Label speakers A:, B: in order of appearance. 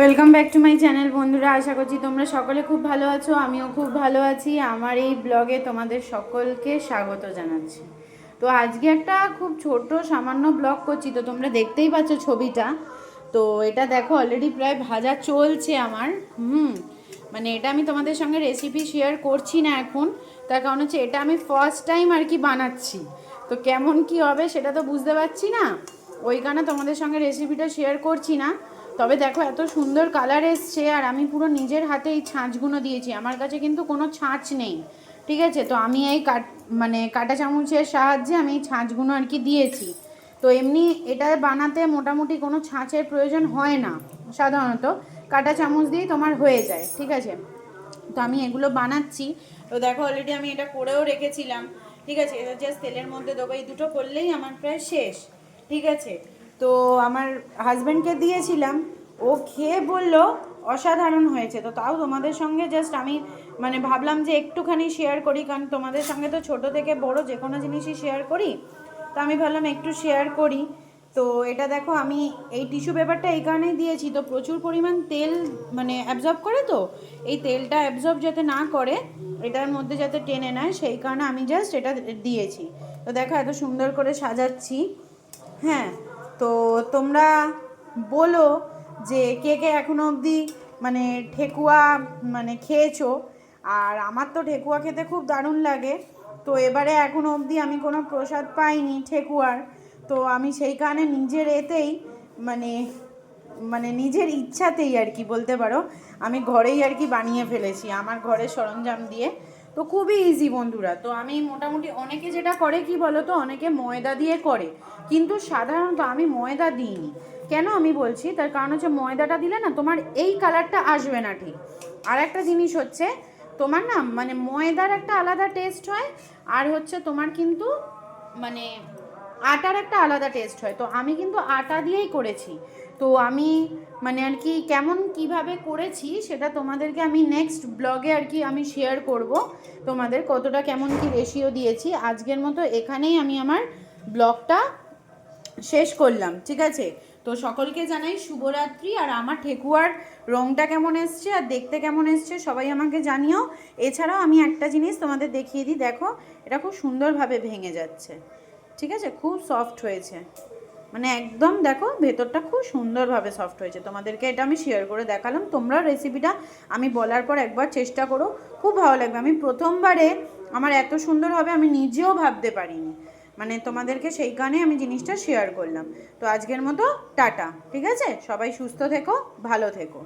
A: Welcome back to my channel বন্ধুরা, আশা করছি তোমরা সকলে খুব ভালো আছো। আমিও খুব ভালো আছি। আমার এই ব্লগে তোমাদের সকলকে স্বাগত জানাচ্ছি। তো আজকে একটা খুব ছোট সামান্য ব্লগ করছি, তো তোমরা দেখতেই পাচ্ছ ছবিটা। তো এটা দেখো অলরেডি প্রায় ভাজা চলছে আমার। মানে এটা আমি তোমাদের সঙ্গে রেসিপি শেয়ার করছি না এখন, তার কারণ হচ্ছে এটা আমি ফার্স্ট টাইম আর কি বানাচ্ছি। তো কেমন কি হবে সেটা তো বুঝতে পারছি না, ওই কারণে তোমাদের সঙ্গে রেসিপিটা শেয়ার করছি না। তবে দেখো এত সুন্দর কালার এসছে, আর আমি পুরো নিজের হাতে এই ছাঁচগুলো দিয়েছি। আমার কাছে কিন্তু কোনো ছাঁচ নেই, ঠিক আছে? তো আমি এই কাঁটা চামচের সাহায্যে আমি এই ছাঁচগুলো আর কি দিয়েছি। তো এমনি এটা বানাতে মোটামুটি কোনো ছাঁচের প্রয়োজন হয় না, সাধারণত কাঁটা চামচ দিয়েই তোমার হয়ে যায়, ঠিক আছে? তো আমি এগুলো বানাচ্ছি। তো দেখো অলরেডি আমি এটা করেও রেখেছিলাম, ঠিক আছে? এটা জাস্ট তেলের মধ্যে দেবো, এই দুটো করলেই আমার প্রায় শেষ, ঠিক আছে? তো আমার হাজব্যান্ডকে দিয়েছিলাম, ও খেয়ে বলল অসাধারণ হয়েছে। তো তাও তোমাদের সঙ্গে জাস্ট আমি ভাবলাম যে একটুখানি শেয়ার করি, কারণ তোমাদের সঙ্গে তো ছোট থেকে বড় যে কোনো জিনিসই শেয়ার করি। তো আমি ভাবলাম একটু শেয়ার করি। তো এটা দেখো আমি এই টিস্যু পেপারটা এই কারণেই দিয়েছি, তো প্রচুর পরিমাণ তেল অ্যাবজর্ব করে, তো এই তেলটা অ্যাবজর্ব যাতে না করে, এটার মধ্যে যাতে টেনে নেয়, সেই কারণে আমি জাস্ট এটা দিয়েছি। তো দেখো এত সুন্দর করে সাজাচ্ছি। হ্যাঁ, তো তোমরা বলো যে কে কে এখনো অবধি ঠেকুয়া খেয়েছো। আর আমার তো ঠেকুয়া খেতে খুব দারুণ লাগে। তো এবারে এখনো অবধি আমি কোনো প্রসাদ পাইনি ঠেকুয়ার। তো আমি সেই কারণে নিজের এতেই মানে নিজের ইচ্ছাতেই আর কি বলতে পারো, আমি ঘরেই আর কি বানিয়ে ফেলেছি আমার ঘরের সরঞ্জাম দিয়ে। তো খুবই ইজি বন্ধুরা। তো আমি মোটামুটি, অনেকে যেটা করে কি বলো তো, অনেকে ময়দা দিয়ে করে, কিন্তু সাধারণত আমি ময়দা দিইনি। কেন আমি বলছি, তার কারণ হচ্ছে ময়দাটা দিলে না তোমার এই কালারটা আসবে না ঠিক। আর একটা জিনিস হচ্ছে তোমার না ময়দার একটা আলাদা টেস্ট হয়, আর হচ্ছে তোমার কিন্তু মানে আটার একটা আলাদা টেস্ট হয়। তো আমি কিন্তু আটা দিয়েই করেছি। তো আমি আর কি কেমন কিভাবে করেছি সেটা তোমাদেরকে আমি নেক্সট ব্লগে আর কি আমি শেয়ার করব, তোমাদের কতটা কেমন কি রেশিও দিয়েছি। আজকের মতো এখানেই আমি আমার ব্লগটা শেষ করলাম, ঠিক আছে? তো সকলকে জানাই শুভরাত্রি। আর আমার ঠেকুয়ার রঙটা কেমন এসছে আর দেখতে কেমন এসছে সবাই আমাকে জানিও। এছাড়াও আমি একটা জিনিস তোমাদের দেখিয়ে দিই, দেখো এটা খুব সুন্দরভাবে ভেঙে যাচ্ছে, ঠিক আছে? খুব সফট হয়েছে, একদম দেখো ভেতরটা খুব সুন্দরভাবে সফট হয়েছে। তোমাদেরকে এটা আমি শেয়ার করে দেখালাম। তোমরা রেসিপিটা আমি বলার পর একবার চেষ্টা করো, খুব ভালো লাগবে। আমি প্রথমবারে আমার এত সুন্দর হবে আমি নিজেও ভাবতে পারিনি, তোমাদেরকে সেই কারণে আমি জিনিসটা শেয়ার করলাম। তো আজকের মতো টাটা, ঠিক আছে? সবাই সুস্থ থেকো, ভালো থেকো।